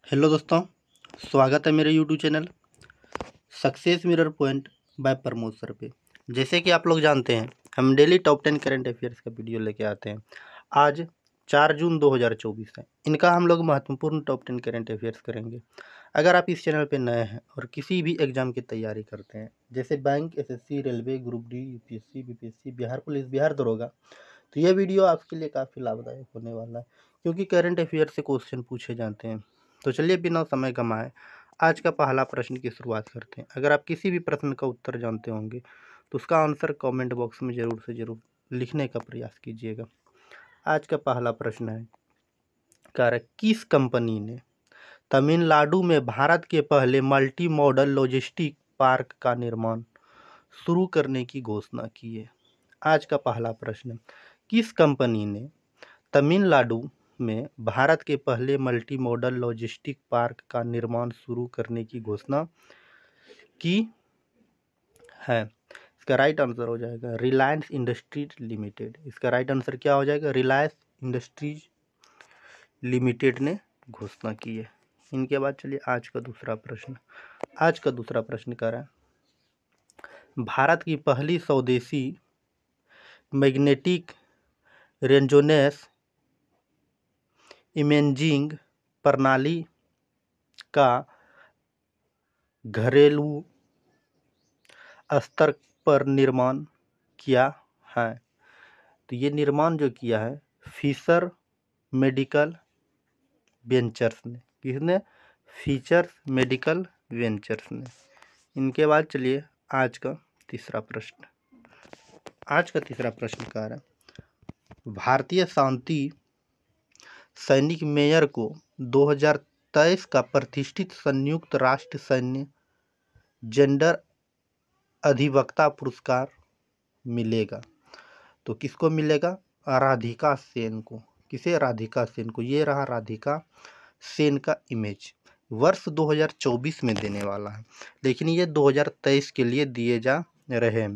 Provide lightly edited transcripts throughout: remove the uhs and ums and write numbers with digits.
Hello दोस्तों, स्वागत है मेरे YouTube channel success mirror point by Pramod sir पे। जैसे कि आप लोग जानते हैं, हम डेली टॉप 10 करंट अफेयर्स का वीडियो लेके आते हैं। आज 4 जून 2024 है। इनका हम लोग महत्वपूर्ण टॉप 10 करंट अफेयर्स करेंगे। अगर आप इस चैनल पे नए हैं और किसी भी एग्जाम की तैयारी करते हैं, जैसे bank, SSC, railway, group D, UPSC, BPSC, Bihar police, Bihar दरोगा, तो यह वीडियो आपके लिए काफ़ी लाभदायक होने वाला है, क्योंकि करंट अफेयर से क्वेश्चन पूछे जाते हैं। तो चलिए बिना समय गंवाए आज का पहला प्रश्न की शुरुआत करते हैं। अगर आप किसी भी प्रश्न का उत्तर जानते होंगे तो उसका आंसर कमेंट बॉक्स में ज़रूर से ज़रूर लिखने का प्रयास कीजिएगा। आज का पहला प्रश्न है, किस कंपनी ने तमिलनाडु में भारत के पहले मल्टी मॉडल लॉजिस्टिक पार्क का निर्माण शुरू करने की घोषणा की है? आज का पहला प्रश्न, किस कंपनी ने तमिलनाडु में भारत के पहले मल्टी मॉडल लॉजिस्टिक पार्क का निर्माण शुरू करने की घोषणा की है? इसका राइट आंसर हो जाएगा रिलायंस इंडस्ट्रीज लिमिटेड। इसका राइट आंसर क्या हो जाएगा? रिलायंस इंडस्ट्रीज लिमिटेड ने घोषणा की है। इनके बाद चलिए आज का दूसरा प्रश्न। आज का दूसरा प्रश्न कर रहा है, भारत की पहली स्वदेशी मैग्नेटिक रेजोनेंस इमेजिंग प्रणाली का घरेलू स्तर पर निर्माण किया है? तो ये निर्माण जो किया है फिशर मेडिकल वेंचर्स ने। किसने? फिशर मेडिकल वेंचर्स ने। इनके बाद चलिए आज का तीसरा प्रश्न। आज का तीसरा प्रश्न कह रहा है, भारतीय शांति सैनिक मेयर को 2023 का प्रतिष्ठित संयुक्त राष्ट्र सैन्य जेंडर अधिवक्ता पुरस्कार मिलेगा। तो किसको मिलेगा? राधिका सेन को। किसे? राधिका सेन को। ये रहा राधिका सेन का इमेज। वर्ष 2024 में देने वाला है, लेकिन ये 2023 के लिए दिए जा रहे हैं।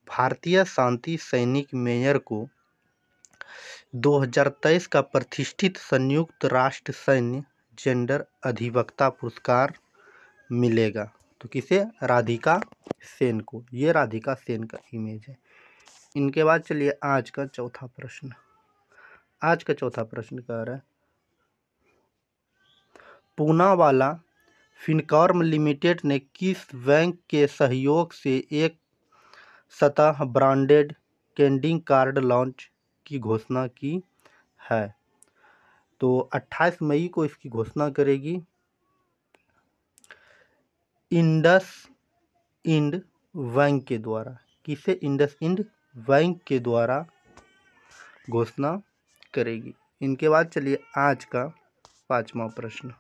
भारतीय शांति सैनिक मेयर को 2023 का प्रतिष्ठित संयुक्त राष्ट्र सैन्य जेंडर अधिवक्ता पुरस्कार मिलेगा। तो किसे? राधिका सेन को। ये राधिका सेन का इमेज है। इनके बाद चलिए आज का चौथा प्रश्न। आज का चौथा प्रश्न कह रहा है, पूनावाला फिनकॉर्प लिमिटेड ने किस बैंक के सहयोग से एक सतह ब्रांडेड कैंडिंग कार्ड लॉन्च की घोषणा की है? तो 28 मई को इसकी घोषणा करेगी इंडस इंड बैंक के द्वारा। किसे? इंडस इंड बैंक के द्वारा घोषणा करेगी। इनके बाद चलिए आज का पांचवा प्रश्न।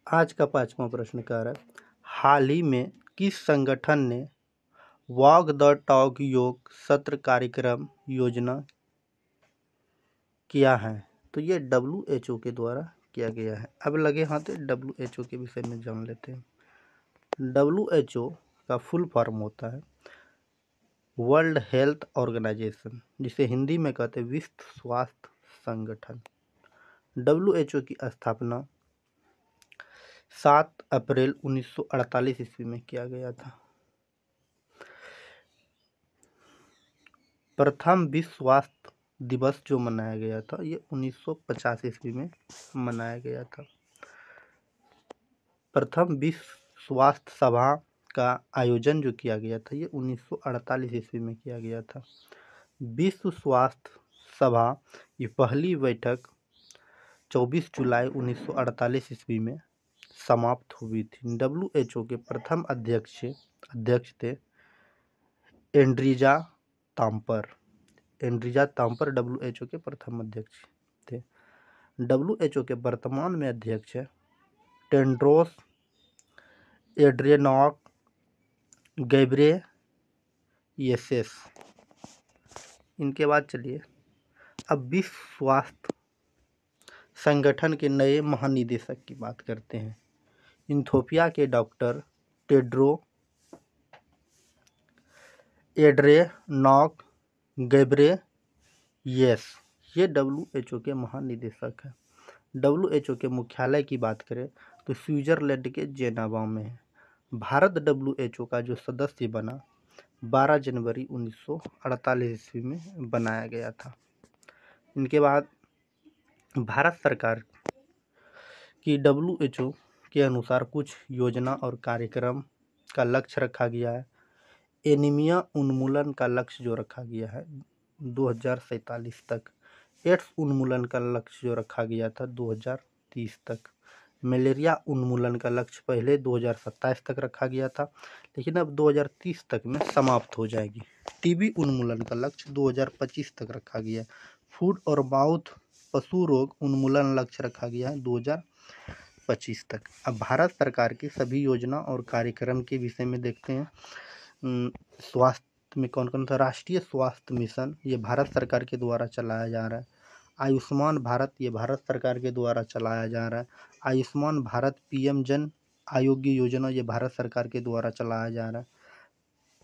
आज का पांचवा प्रश्न कह रहा है, हाल ही में किस संगठन ने वॉक द टॉक योग सत्र कार्यक्रम योजना किया है? तो ये WHO के द्वारा किया गया है। अब लगे हाथ WHO के विषय में जान लेते हैं। WHO का फुल फॉर्म होता है वर्ल्ड हेल्थ ऑर्गेनाइजेशन, जिसे हिंदी में कहते हैं विश्व स्वास्थ्य संगठन। WHO की स्थापना 7 अप्रैल 1948 ईस्वी में किया गया था। प्रथम विश्व स्वास्थ्य दिवस जो मनाया गया था ये 1950 ईस्वी में मनाया गया था। प्रथम विश्व स्वास्थ्य सभा का आयोजन जो किया गया था ये 1948 ईस्वी में किया गया था। विश्व स्वास्थ्य सभा की पहली बैठक 24 जुलाई 1948 ईस्वी में समाप्त हुई थी। WHO के प्रथम अध्यक्ष थे एंड्रिजा ताम्पर। एंड्रिजा ताम्पर WHO के प्रथम अध्यक्ष थे। WHO के वर्तमान में अध्यक्ष है टेड्रोस एड्रियनॉम घेब्रेयेसस। इनके बाद चलिए अब विश्व स्वास्थ्य संगठन के नए महानिदेशक की बात करते हैं। इथियोपिया के डॉक्टर टेड्रोस एड्रियनॉम घेब्रेयेसस ये WHO के महानिदेशक हैं। WHO के मुख्यालय की बात करें तो स्विट्ज़रलैंड के जेनेवा में है। भारत WHO का जो सदस्य बना 12 जनवरी 1948 ईस्वी में बनाया गया था। इनके बाद भारत सरकार की WHO के अनुसार कुछ योजना और कार्यक्रम का लक्ष्य रखा गया है। एनीमिया उन्मूलन का लक्ष्य जो रखा गया है 2047 तक, एड्स उन्मूलन का लक्ष्य जो रखा गया था 2030 तक, मलेरिया उन्मूलन का लक्ष्य पहले 2027 तक रखा गया था, लेकिन अब 2030 तक में समाप्त हो जाएगी। टीबी उन्मूलन का लक्ष्य 2025 तक रखा गया है। फूड और माउथ पशु रोग उन्मूलन लक्ष्य रखा गया है 2025 तक। अब भारत सरकार की सभी योजना और कार्यक्रम के विषय में देखते हैं। स्वास्थ्य में कौन कौन सा? राष्ट्रीय स्वास्थ्य मिशन, ये भारत सरकार के द्वारा चलाया जा रहा है। आयुष्मान भारत, ये भारत सरकार के द्वारा चलाया जा रहा है। आयुष्मान भारत PM जन आरोग्य योजना, ये भारत सरकार के द्वारा चलाया जा रहा है।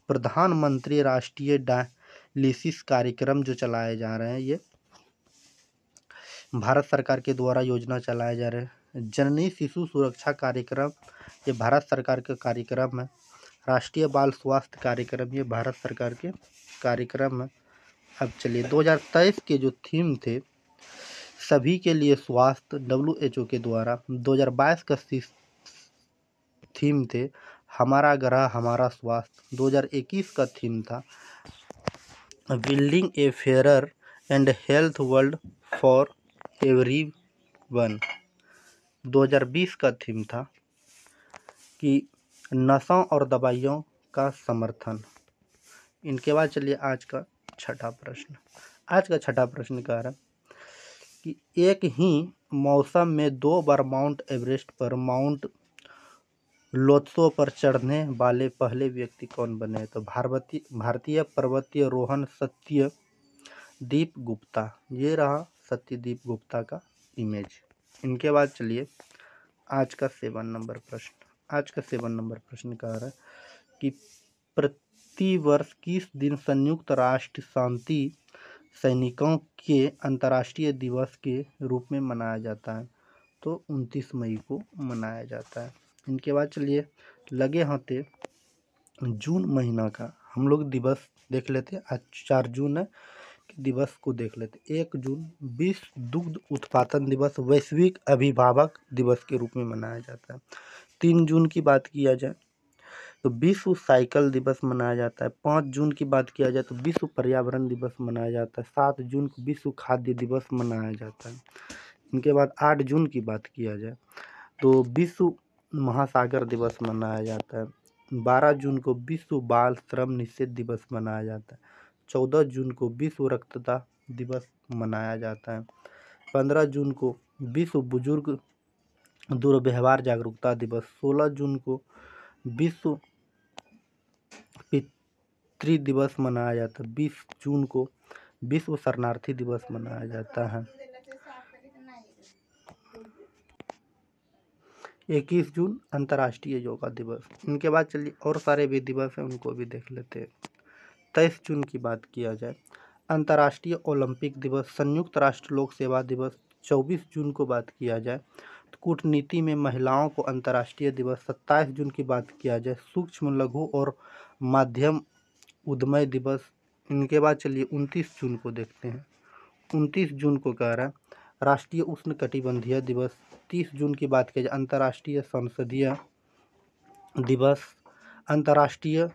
प्रधानमंत्री राष्ट्रीय डायलिसिस कार्यक्रम जो चलाए जा रहे हैं, ये भारत सरकार के द्वारा योजना चलाए जा रहे हैं। जननी शिशु सुरक्षा कार्यक्रम, ये भारत सरकार का कार्यक्रम है। राष्ट्रीय बाल स्वास्थ्य कार्यक्रम, ये भारत सरकार के कार्यक्रम है। अब चलिए 2023 के जो थीम थे सभी के लिए स्वास्थ्य, WHO के द्वारा 2022 का थीम थे हमारा ग्रह हमारा स्वास्थ्य। 2021 का थीम था building A fairer and health world for everyone. 2020 का थीम था कि नशों और दवाइयों का समर्थन। इनके बाद चलिए आज का छठा प्रश्न। आज का छठा प्रश्न कह रहा है कि एक ही मौसम में 2 बार माउंट एवरेस्ट पर माउंट लोत्सो पर चढ़ने वाले पहले व्यक्ति कौन बने? तो भारतीय पर्वतारोहण सत्यदीप गुप्ता। ये रहा सत्यदीप गुप्ता का इमेज। इनके बाद चलिए आज का 7 नंबर प्रश्न। आज का 7 नंबर प्रश्न कह रहा है कि प्रतिवर्ष किस दिन संयुक्त राष्ट्र शांति सैनिकों के अंतर्राष्ट्रीय दिवस के रूप में मनाया जाता है? तो 29 मई को मनाया जाता है। इनके बाद चलिए लगे हाथे जून महीना का हम लोग दिवस देख लेते हैं। आज 4 जून है, दिवस को देख लेते। 1 जून विश्व दुग्ध उत्पादन दिवस वैश्विक अभिभावक दिवस के रूप में मनाया जाता है। 3 जून की बात किया जाए तो विश्व साइकिल दिवस मनाया जाता है। 5 जून की बात किया जाए तो विश्व पर्यावरण दिवस मनाया जाता है। 7 जून को विश्व खाद्य दिवस मनाया जाता है। इनके बाद 8 जून की बात किया जाए तो विश्व महासागर दिवस मनाया जाता है। 12 जून को विश्व बाल श्रम निषेध दिवस मनाया जाता है। 14 जून को विश्व रक्तदान दिवस मनाया जाता है। 15 जून को विश्व बुजुर्ग दुर्व्यवहार जागरूकता दिवस। 16 जून को विश्व पितृ दिवस मनाया जाता है। 20 जून को विश्व शरणार्थी दिवस मनाया जाता है। 21 जून अंतर्राष्ट्रीय योगा दिवस। इनके बाद चलिए और सारे भी दिवस हैं, उनको भी देख लेते हैं। 23 जून की बात किया जाए अंतर्राष्ट्रीय ओलंपिक दिवस, संयुक्त राष्ट्र लोक सेवा दिवस। 24 जून को बात किया जाए तो कूटनीति में महिलाओं को अंतर्राष्ट्रीय दिवस। 27 जून की बात किया जाए सूक्ष्म लघु और मध्यम उद्यम दिवस। इनके बाद चलिए 29 जून को देखते हैं। 29 जून को कह रहा है राष्ट्रीय उष्णकटिबंधीय दिवस। 30 जून की बात किया जाए अंतर्राष्ट्रीय संसदीय दिवस। अंतर्राष्ट्रीय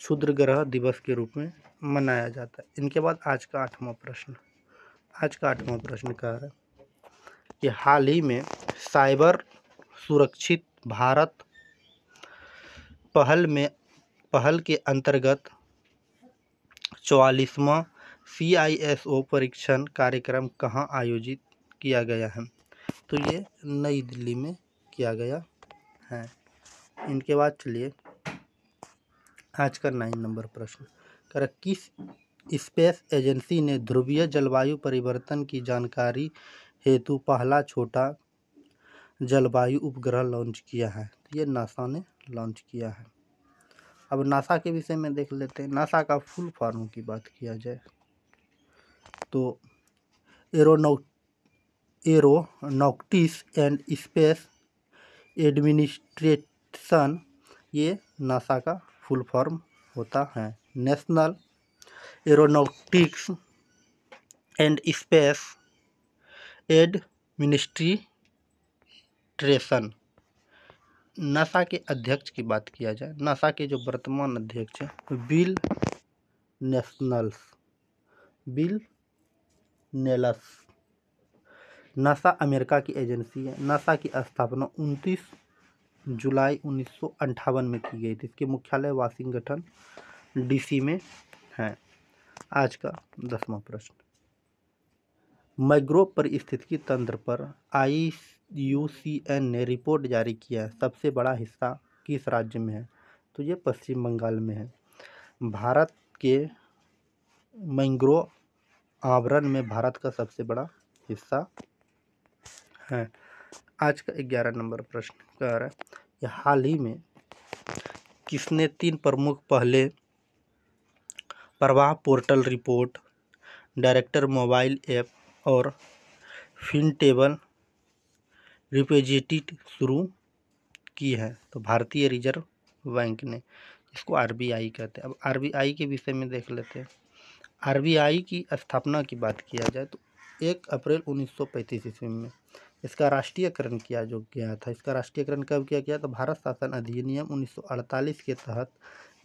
क्षुद्र ग्रह दिवस के रूप में मनाया जाता है। इनके बाद आज का 8वां प्रश्न। आज का 8वां प्रश्न कह रहा है कि हाल ही में साइबर सुरक्षित भारत पहल के अंतर्गत 44वां CISO परीक्षण कार्यक्रम कहाँ आयोजित किया गया है? तो ये नई दिल्ली में किया गया है। इनके बाद चलिए आज का 9 नंबर प्रश्न कर किस स्पेस एजेंसी ने ध्रुवीय जलवायु परिवर्तन की जानकारी हेतु पहला छोटा जलवायु उपग्रह लॉन्च किया है? ये नासा ने लॉन्च किया है। अब नासा के विषय में देख लेते हैं। नासा का फुल फॉर्म की बात किया जाए तो एरोनॉटिक्स एंड स्पेस एडमिनिस्ट्रेशन, ये नासा का फुल फॉर्म होता है। National aeronautics and space administration. NASA के अध्यक्ष की बात किया जाए, नासा के जो वर्तमान अध्यक्ष हैं बिल नेल्स। नासा अमेरिका की एजेंसी है। नासा की स्थापना 29 जुलाई 1958 में की गई थी। इसके मुख्यालय वाशिंगटन डीसी में है। आज का 10वां प्रश्न, मैग्रो परिस्थितिकी तंत्र पर IUCN ने रिपोर्ट जारी किया है। सबसे बड़ा हिस्सा किस राज्य में है? तो ये पश्चिम बंगाल में है। भारत के मैंग्रोव आवरण में भारत का सबसे बड़ा हिस्सा है। आज का 11 नंबर प्रश्न कह रहा है, हाल ही में किसने 3 प्रमुख पहले प्रवाह portal report, director mobile app और फिनटेबल रिपोजिटरी शुरू की है? तो भारतीय रिजर्व बैंक ने। इसको RBI कहते हैं। अब RBI के विषय में देख लेते हैं। RBI की स्थापना की बात किया जाए तो 1 अप्रैल 1935 ईस्वी में इसका राष्ट्रीयकरण किया जो गया था। इसका राष्ट्रीयकरण कब किया गया? तो भारत शासन अधिनियम 1948 के तहत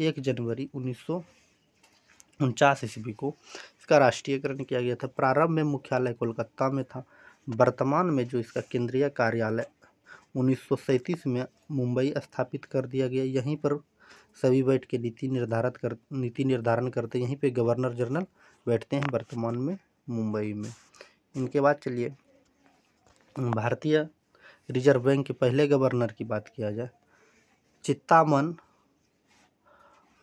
1 जनवरी 1949 ईस्वी को इसका राष्ट्रीयकरण किया गया था। प्रारंभ में मुख्यालय कोलकाता में था। वर्तमान में जो इसका केंद्रीय कार्यालय 1937 में मुंबई स्थापित कर दिया गया। यहीं पर सभी बैठ के नीति निर्धारण करते, यहीं पे गवर्नर जनरल बैठते हैं वर्तमान में मुंबई में। इनके बाद चलिए भारतीय रिजर्व बैंक के पहले गवर्नर की बात किया जाए, चित्तानंद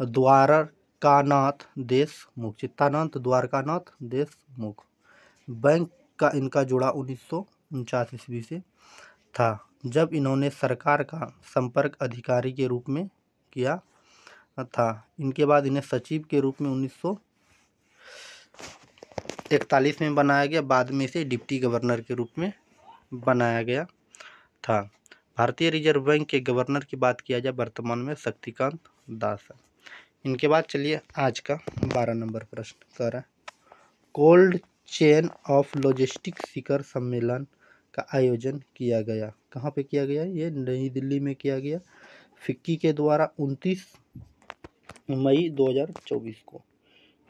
द्वारकानाथ देशमुख। बैंक का इनका जुड़ा 1949 ईस्वी से था, जब इन्होंने सरकार का संपर्क अधिकारी के रूप में किया था। इनके बाद इन्हें सचिव के रूप में 1941 में बनाया गया। बाद में इसे डिप्टी गवर्नर के रूप में बनाया गया था। भारतीय रिजर्व बैंक के गवर्नर की बात किया जाए वर्तमान में शक्तिकांत दास है। इनके बाद चलिए आज का 12 नंबर प्रश्न कर रहा है, कोल्ड चेन ऑफ लॉजिस्टिक्स शिखर सम्मेलन का आयोजन किया गया। कहाँ पे किया गया? ये नई दिल्ली में किया गया फिक्की के द्वारा 29 मई 2024 को।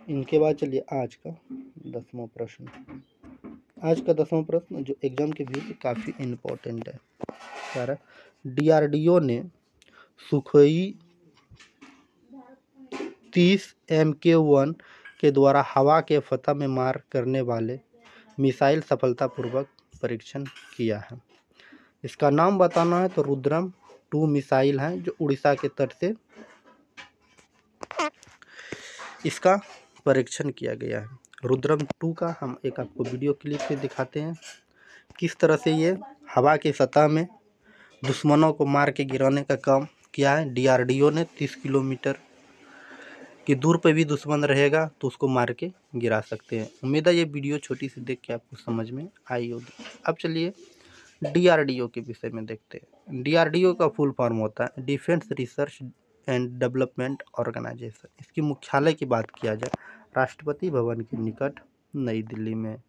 इनके बाद चलिए आज का 10वां प्रश्न। आज का 10वां प्रश्न जो एग्जाम के व्यू से काफ़ी इम्पोर्टेंट है। सारा DRDO ने सुखोई 30 MK1 के द्वारा हवा के फतह में मार करने वाले मिसाइल सफलतापूर्वक परीक्षण किया है। इसका नाम बताना है तो रुद्रम 2 मिसाइल है जो उड़ीसा के तट से इसका परीक्षण किया गया है। रुद्रम 2 का हम एक आपको वीडियो क्लिप से दिखाते हैं किस तरह से ये हवा की सतह में दुश्मनों को मार के गिराने का काम किया है। DRDO ने 30 किलोमीटर की दूर पे भी दुश्मन रहेगा तो उसको मार के गिरा सकते हैं। उम्मीद है ये वीडियो छोटी सी देख के आपको समझ में आई होगी। अब चलिए DRDO के विषय में देखते हैं। DRDO का फुल फॉर्म होता है defence research and development organisation. इसकी मुख्यालय की बात किया जाए राष्ट्रपति भवन के निकट नई दिल्ली में,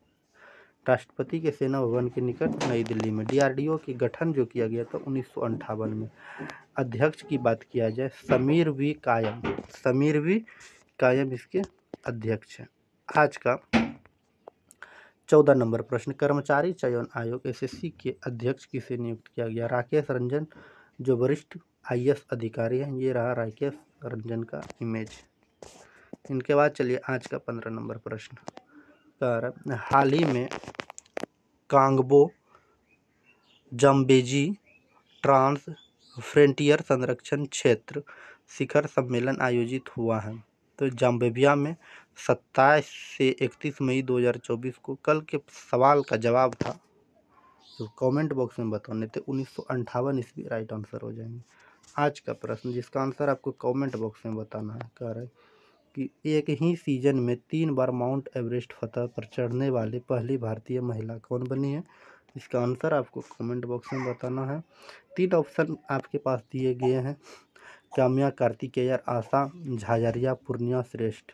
राष्ट्रपति के सेना भवन के निकट नई दिल्ली में। DRDO की गठन जो किया गया था 1958 में। अध्यक्ष की बात किया जाए समीर वी कायम इसके अध्यक्ष हैं। आज का 14 नंबर प्रश्न, कर्मचारी चयन आयोग SSC के अध्यक्ष किसे नियुक्त किया गया? राकेश रंजन जो वरिष्ठ IAS अधिकारी हैं। ये रहा राकेश रंजन का इमेज। इनके बाद चलिए आज का 15 नंबर प्रश्न, हाल ही में कांगबो जम्बेजी ट्रांस फ्रंटियर संरक्षण क्षेत्र शिखर सम्मेलन आयोजित हुआ है। तो जाम्बिया में 27 से 31 मई 2024 को। कल के सवाल का जवाब था तो कमेंट बॉक्स में बताने थे 1958 ईस्वी राइट आंसर हो जाएंगे। आज का प्रश्न जिसका आंसर आपको कमेंट बॉक्स में बताना है, कह रहा है कि एक ही सीजन में 3 बार माउंट एवरेस्ट फतह पर चढ़ने वाली पहली भारतीय महिला कौन बनी है? इसका आंसर आपको कमेंट बॉक्स में बताना है। 3 ऑप्शन आपके पास दिए गए हैं, काम्या, कार्तिकेयर, आशा, झाझरिया, पूर्णिया, श्रेष्ठ।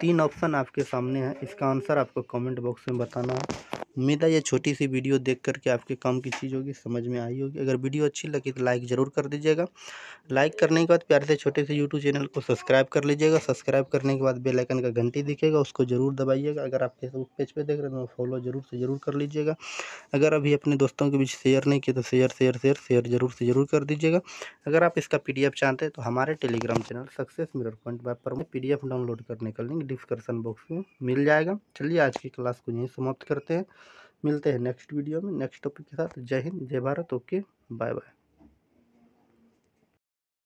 3 ऑप्शन आपके सामने हैं, इसका आंसर आपको कमेंट बॉक्स में बताना है। उम्मीद है ये छोटी सी वीडियो देख करके आपके काम की चीज़ होगी, समझ में आई होगी। अगर वीडियो अच्छी लगी तो लाइक ज़रूर कर दीजिएगा। लाइक करने के बाद प्यार से छोटे से यूट्यूब चैनल को सब्सक्राइब कर लीजिएगा। सब्सक्राइब करने के बाद बेल आइकन का घंटी दिखेगा, उसको ज़रूर दबाइएगा। अगर आप फेसबुक पेज पे देख रहे हैं तो फॉलो ज़रूर से ज़रूर कर लीजिएगा। अगर अभी अपने दोस्तों के बीच शेयर नहीं किया तो शेयर ज़रूर से ज़रूर कर दीजिएगा। अगर आप इसका PDF चाहते हैं तो हमारे Telegram channel success mirror point web पर PDF डाउनलोड करने का लिंक डिस्क्रिप्शन बॉक्स में मिल जाएगा। चलिए आज की क्लास को यहीं समाप्त करते हैं, मिलते हैं नेक्स्ट वीडियो में नेक्स्ट टॉपिक के साथ। जय हिंद, जय भारत, ओके, बाय बाय।